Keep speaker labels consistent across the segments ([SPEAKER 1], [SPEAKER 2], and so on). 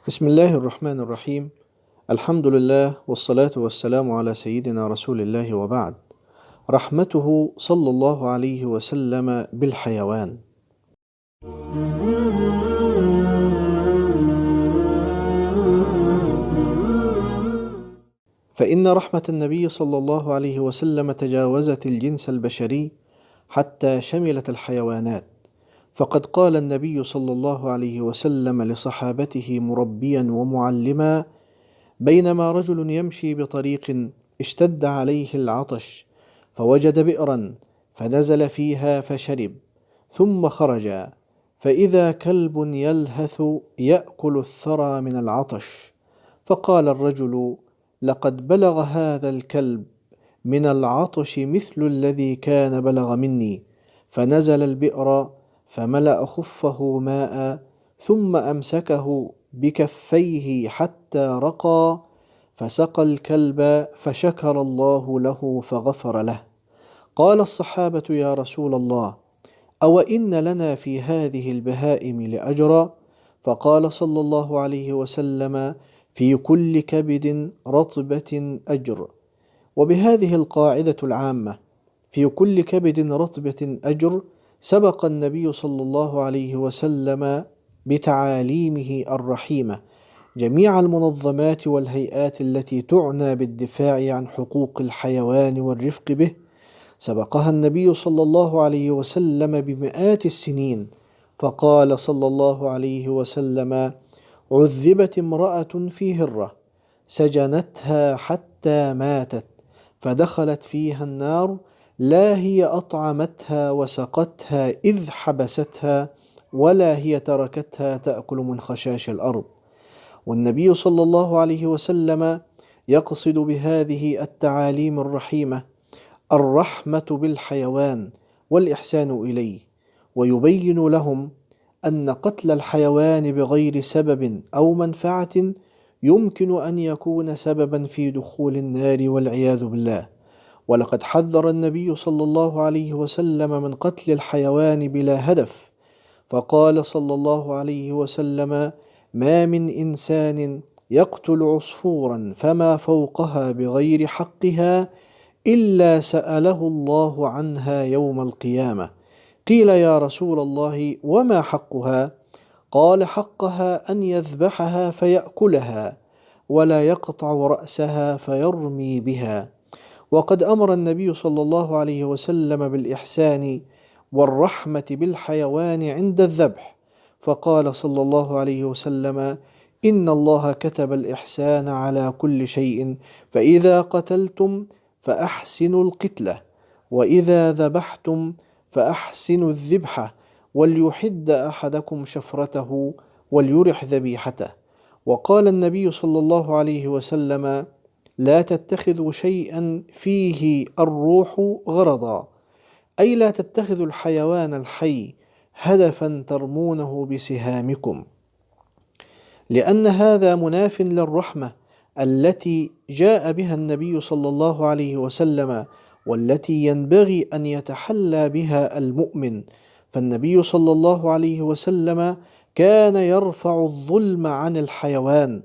[SPEAKER 1] بسم الله الرحمن الرحيم. الحمد لله والصلاة والسلام على سيدنا رسول الله وبعد. رحمته صلى الله عليه وسلم بالحيوان. فإن رحمة النبي صلى الله عليه وسلم تجاوزت الجنس البشري حتى شملت الحيوانات، فقد قال النبي صلى الله عليه وسلم لصحابته مربيا ومعلما: بينما رجل يمشي بطريق اشتد عليه العطش، فوجد بئرا فنزل فيها فشرب، ثم خرج فإذا كلب يلهث يأكل الثرى من العطش، فقال الرجل: لقد بلغ هذا الكلب من العطش مثل الذي كان بلغ مني، فنزل البئر فملأ خفه ماء، ثم أمسكه بكفيه حتى رقى، فسقى الكلب فشكر الله له فغفر له. قال الصحابة: يا رسول الله، أو إن لنا في هذه البهائم لأجرا؟ فقال صلى الله عليه وسلم: في كل كبد رطبة أجر. وبهذه القاعدة العامة في كل كبد رطبة أجر سبق النبي صلى الله عليه وسلم بتعاليمه الرحيمة جميع المنظمات والهيئات التي تعنى بالدفاع عن حقوق الحيوان والرفق به. سبقها النبي صلى الله عليه وسلم بمئات السنين، فقال صلى الله عليه وسلم: عذبت امرأة في هرة سجنتها حتى ماتت، فدخلت فيها النار، لا هي أطعمتها وسقتها إذ حبستها، ولا هي تركتها تأكل من خشاش الأرض. والنبي صلى الله عليه وسلم يقصد بهذه التعاليم الرحيمة الرحمة بالحيوان والإحسان إليه، ويبين لهم أن قتل الحيوان بغير سبب أو منفعة يمكن أن يكون سببا في دخول النار والعياذ بالله. ولقد حذر النبي صلى الله عليه وسلم من قتل الحيوان بلا هدف، فقال صلى الله عليه وسلم: ما من إنسان يقتل عصفورا فما فوقها بغير حقها إلا سأله الله عنها يوم القيامة. قيل: يا رسول الله، وما حقها؟ قال: حقها أن يذبحها فيأكلها، ولا يقطع رأسها فيرمي بها. وقد أمر النبي صلى الله عليه وسلم بالإحسان والرحمة بالحيوان عند الذبح، فقال صلى الله عليه وسلم: إن الله كتب الإحسان على كل شيء، فإذا قتلتم فأحسنوا القتلة، وإذا ذبحتم فأحسنوا الذبحة، وليحد أحدكم شفرته وليرح ذبيحته. وقال النبي صلى الله عليه وسلم: لا تتخذوا شيئا فيه الروح غرضا، أي لا تتخذوا الحيوان الحي هدفا ترمونه بسهامكم، لأن هذا مناف للرحمة التي جاء بها النبي صلى الله عليه وسلم، والتي ينبغي أن يتحلى بها المؤمن. فالنبي صلى الله عليه وسلم كان يرفع الظلم عن الحيوان،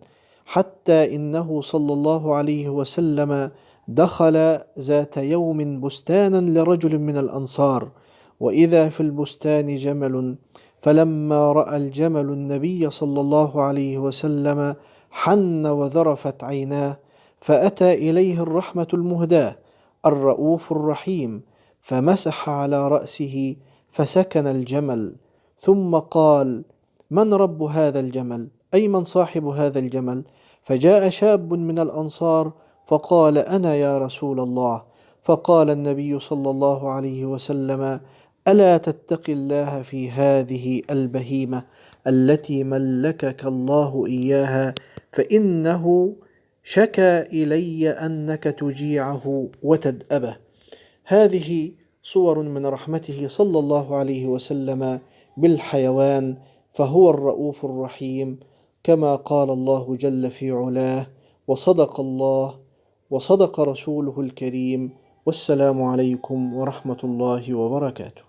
[SPEAKER 1] حتى إنه صلى الله عليه وسلم دخل ذات يوم بستانا لرجل من الأنصار، وإذا في البستان جمل، فلما رأى الجمل النبي صلى الله عليه وسلم حن وذرفت عيناه، فأتى إليه الرحمة المهداة الرؤوف الرحيم، فمسح على رأسه فسكن الجمل، ثم قال: من رب هذا الجمل؟ أي من صاحب هذا الجمل؟ فجاء شاب من الأنصار فقال: أنا يا رسول الله. فقال النبي صلى الله عليه وسلم: ألا تتقي الله في هذه البهيمة التي ملكك الله إياها، فإنه شكى إلي أنك تجيعه وتدأبه. هذه صور من رحمته صلى الله عليه وسلم بالحيوان، فهو الرؤوف الرحيم، كما قال الله جل في علاه: وصدق الله وصدق رسوله الكريم، والسلام عليكم ورحمة الله وبركاته.